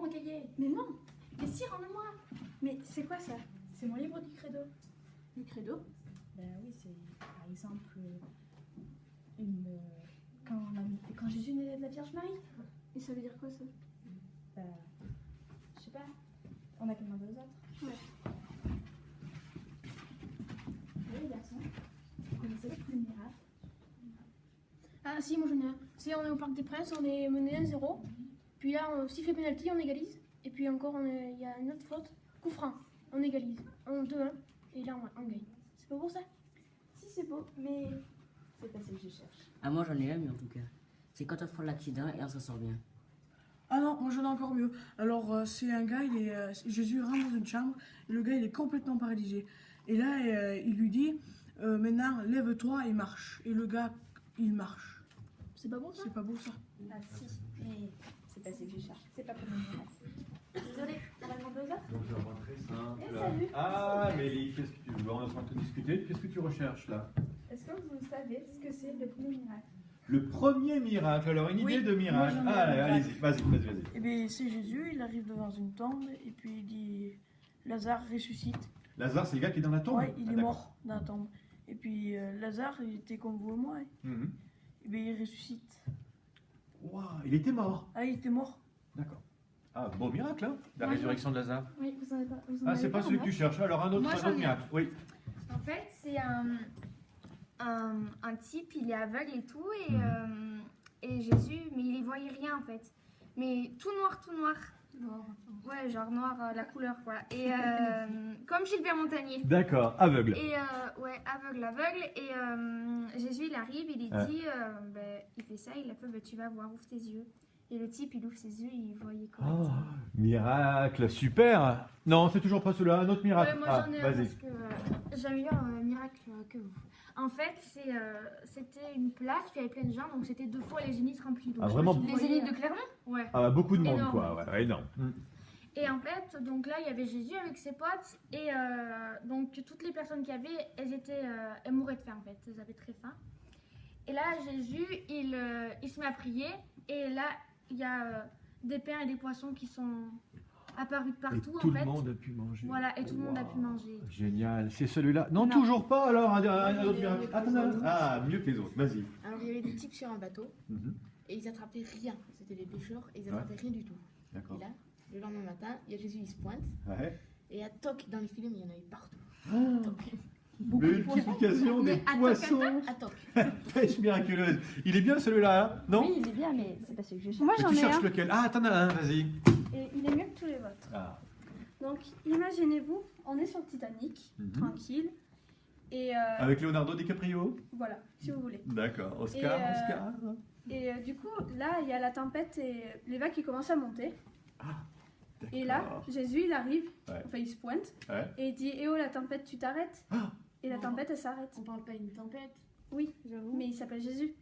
mon cahier. Mais non. Mais si, rends-le-moi. Mais c'est quoi ça? C'est mon livre du credo. Le credo? Ben oui, c'est par exemple quand Jésus naît de la Vierge Marie. Et ça veut dire quoi ça? Ben, je sais pas. On a qu'à demander aux autres. Ouais. Oui, les garçons. Vous connaissez le miracle? Ah si, moi j'en ai un. C'est on est au Parc des Princes, on est mené 1-0. Puis là, on siffle penalty, on égalise. Et puis encore, il y a une autre faute. Coup franc, on égalise. On 2-1. Et là, on gagne. C'est pas pour ça? Si c'est beau, mais C'est pas ce que je cherche. Ah, moi j'en ai un, mais en tout cas. C'est quand on fait l'accident et on s'en sort bien. Ah non, moi j'en ai encore mieux. Alors c'est un gars, Jésus rentre dans une chambre, et le gars il est complètement paralysé. Et là il lui dit, maintenant lève-toi et marche. Et le gars il marche. C'est pas bon ça? C'est pas beau ça? Ah si, mais c'est pas ce que je cherche. C'est pas pour le miracle. Désolée, on va demander aux autres. Donc, c'est vraiment très simple. Eh, salut. Ah, Mélie, qu'est-ce que tu veux? On est en train de te discuter. Qu'est-ce que tu recherches là? Est-ce que vous savez ce que c'est le premier miracle? Le premier miracle. Alors, une Oui, idée de moi, miracle. j'en ai Ah, un. allez-y, vas-y. Et bien c'est Jésus, il arrive devant une tombe, et puis il dit, Lazare ressuscite. Lazare, c'est le gars qui est dans la tombe? Ouais, il Ah, est d'accord. mort dans la tombe. Et puis Lazare, il était comme vous et moi, hein. Mhm. Et bien il ressuscite. Waouh, il était mort. Ah, il était mort. D'accord. Ah, beau miracle, hein, la Ouais. résurrection de Lazare. Oui, vous en avez pas. Vous en Ah, avez c'est pas celui que tu cherches. Alors, un autre, Moi, un j'en autre ai miracle. Oui. En fait, c'est un type, il est aveugle et tout, et Jésus, mais il y voyait rien en fait. Mais tout noir, tout noir. Ouais, genre noir, la couleur quoi. Et comme Gilbert Montagnier. D'accord, aveugle. Et ouais, aveugle. Et Jésus, il arrive, il lui Ouais. dit, ben, il fait ça, il a fait, ben, tu vas voir, ouvre tes yeux. Et le type, il ouvre ses yeux, il voyait quoi. Oh, miracle, super. Non, c'est toujours pas celui-là, un autre miracle. Ouais, moi Ah, j'en ai un vas-y. parce que j'ai eu un miracle que vous. En fait, c'était une place, puis il y avait plein de gens, donc c'était 2 fois les zéniths remplis. Donc Ah, je vraiment? me suis dit, les zéniths de Clermont. Ouais. Ah, bah, beaucoup de monde, Énorme. quoi. Ouais, énorme. Et en fait, donc là, il y avait Jésus avec ses potes, et donc toutes les personnes qu'il y avait, elles mouraient de faim en fait, elles avaient très faim. Et là, Jésus, il se met à prier, et là, il y a des pains et des poissons qui sont apparus de partout Et tout en fait. le monde a pu manger. Voilà, et tout le monde a pu Waouh. manger. Génial, c'est celui-là. Non, Non. toujours pas alors, un j'en autre ai miracle. un Attends, mieux que les autres. ah, mieux que les autres, vas-y. Alors il y avait des types sur un bateau Mhm. et ils attrapaient rien. C'était des pêcheurs et ils Ouais. attrapaient rien du tout. D'accord. Et là, le lendemain matin, il y a Jésus, il se pointe Ouais. et à toc dans les filets, mais il y en avait partout. Multiplication des Mais à toc, poissons. à toc. Pêche miraculeuse. Il est bien celui-là, hein? Non? Oui, il est bien, mais c'est pas ce que je cherche. moi Mais j'en tu ai cherches un. lequel? Ah, t'en as un, vas-y. Et il est mieux que tous les vôtres. Ah. Donc imaginez-vous, on est sur le Titanic, Mhm. tranquille. Et Avec Leonardo DiCaprio? voilà, si vous voulez. D'accord. Oscar, Et, Oscar. Et du coup, là, il y a la tempête et les vagues qui commencent à monter. Et là, D'accord. Jésus, il arrive, Ouais. enfin il se pointe, Ouais. et il dit, eh oh la tempête, tu t'arrêtes? Ah. Et la Non. tempête, elle s'arrête. On parle pas d'une tempête. Oui, J'avoue. mais il s'appelle Jésus.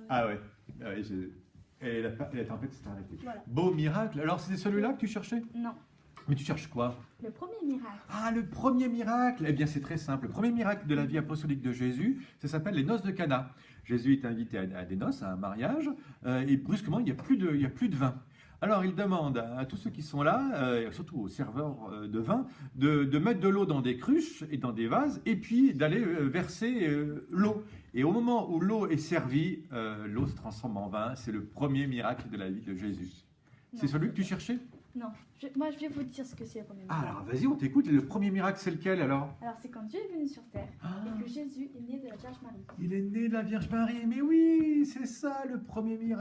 Ah ouais. Ah ouais, et la tempête s'est arrêtée. Voilà. Beau miracle. Alors, c'était celui-là que tu cherchais? Non. Mais tu cherches quoi? Le premier miracle. Ah, le premier miracle. Eh bien, c'est très simple. Le premier miracle de la vie apostolique de Jésus, ça s'appelle les noces de Cana. Jésus est invité à des noces, à un mariage, et brusquement, il n'y a plus de vin. Alors, il demande à tous ceux qui sont là, surtout aux serveurs de vin, de mettre de l'eau dans des cruches et dans des vases, et puis d'aller verser l'eau. Et au moment où l'eau est servie, l'eau se transforme en vin. C'est le premier miracle de la vie de Jésus. C'est Non. celui que tu cherchais? Non, moi je vais vous dire ce que c'est le premier Ah, miracle. alors vas-y, on t'écoute. Le premier miracle, c'est lequel alors? Alors c'est quand Dieu est venu sur terre Ah. et que Jésus est né de la Vierge Marie. Il est né de la Vierge Marie. Mais oui, c'est ça le premier miracle.